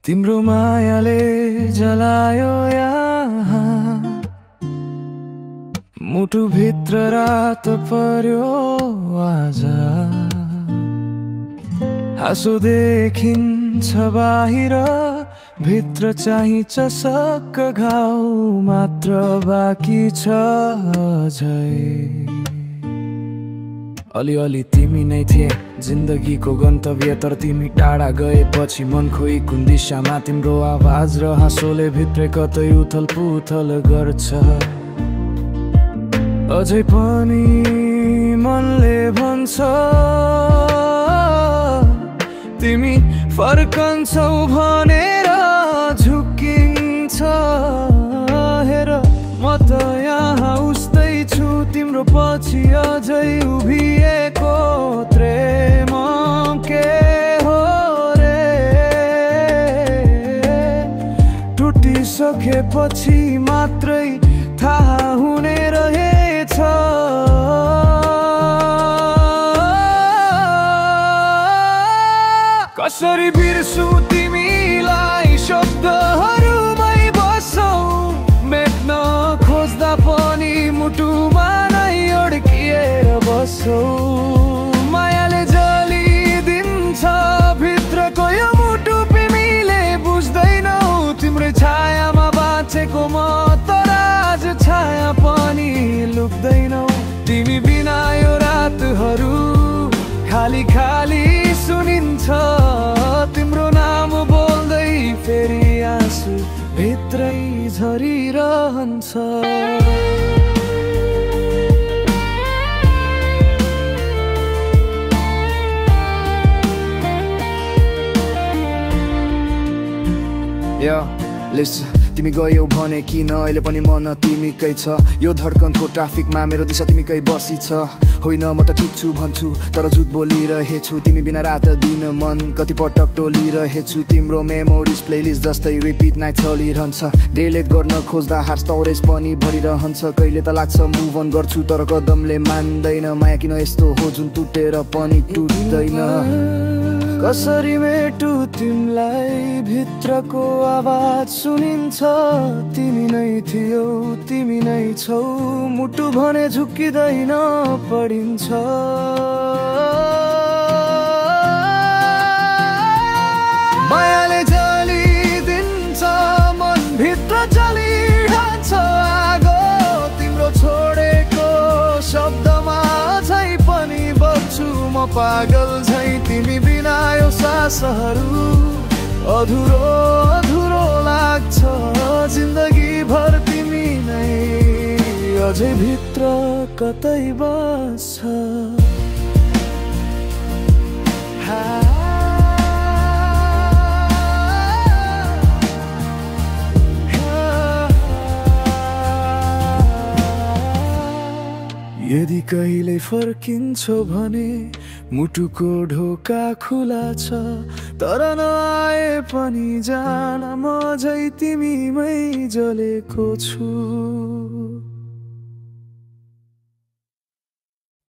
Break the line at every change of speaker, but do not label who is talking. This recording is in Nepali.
तिम्रो मायाले जलायो यहाँ मुटु भित्र रात पर्यो आज हाँसो देखिन्छ बाहिर भित्र चाहिँ चसक्क घाउ मात्र बाँकी छ झै अलिअलि तिमी नै थिए जिन्दगीको गन्तव्य तर तिमी टाढा गएपछि मन खोइ कुन दिशामा तिम्रो आवाज र हाँसोले भित्रै कतै उथल पुथल गर्छ अझै पनि मनले भन्छ तिमी फर्कन्छौ भनेर झुकिन्छ हेर म त यहाँ उस्तै छु तिम्रो पछि अझै उभिएको प्रेम के हो रे टुटिसकेपछि मात्रै थाहा हुने रहेछ कसरी बिर्सु तिमीलाई शब्दहरुमै बसौ मेट्न खोज्दा पनि मुटुमा नै अड्किएर बसौ मायाले जलिदिन्छ भित्रको यो मुटु तिमीले बुझ्दैनौ तिम्रै छायामा बाँचेको म तर आज छाया पनि लुक्दैनौ तिमी बिना यो रातहरू खाली खाली सुनिन्छ तिम्रो नाम बोल्दै फेरि आँसु भित्रै झरिरहन्छ Listen तिमी गयौ भने किन अहिले पनि मन तिमीकै छ यो धड्कनको ट्राफिकमा मेरो दिशा तिमीकै बसी छ होइन म त ठिक छु भन्छु तर झुट बोलिरहेछु तिमी बिना रात दिन मन कति पटक टोलिरहेछु तिम्रो मेमोरिज प्लेलिस्ट जस्तै रिपिट नाइ चलिरहन्छ डिलिट गर्न खोज्दा हार्ट स्टोरेज पनि भरिरहन्छ कहिले त लाग्छ मुभ अन गर्छु तर कदमले मान्दैन माया किन यस्तो हो जुन टुटेर पनि टुट्दैन कसरी मेटु तिमलाई भित्रको आवाज सुनिन्छ तिमी नै थियौ तिमी नै छौ मुटु भने झुक्किँदैन पढिन्छ मायाले जलिदिन्छ मन भित्र जलिरहन्छ आगो तिम्रो छोडेको शब्दमा झै पनि बग्छु म पागल झै तिमी बिना यो सासहरू अधुरो अधुरो लाग्छ जिन्दगी भर तिमी नै अझै भित्र कतै बस्छ यदि कहिले फर्किन्छौ भने मुटुको ढोका खुला छ तर नआए पनि जान म झै तिमीमै जलेको छु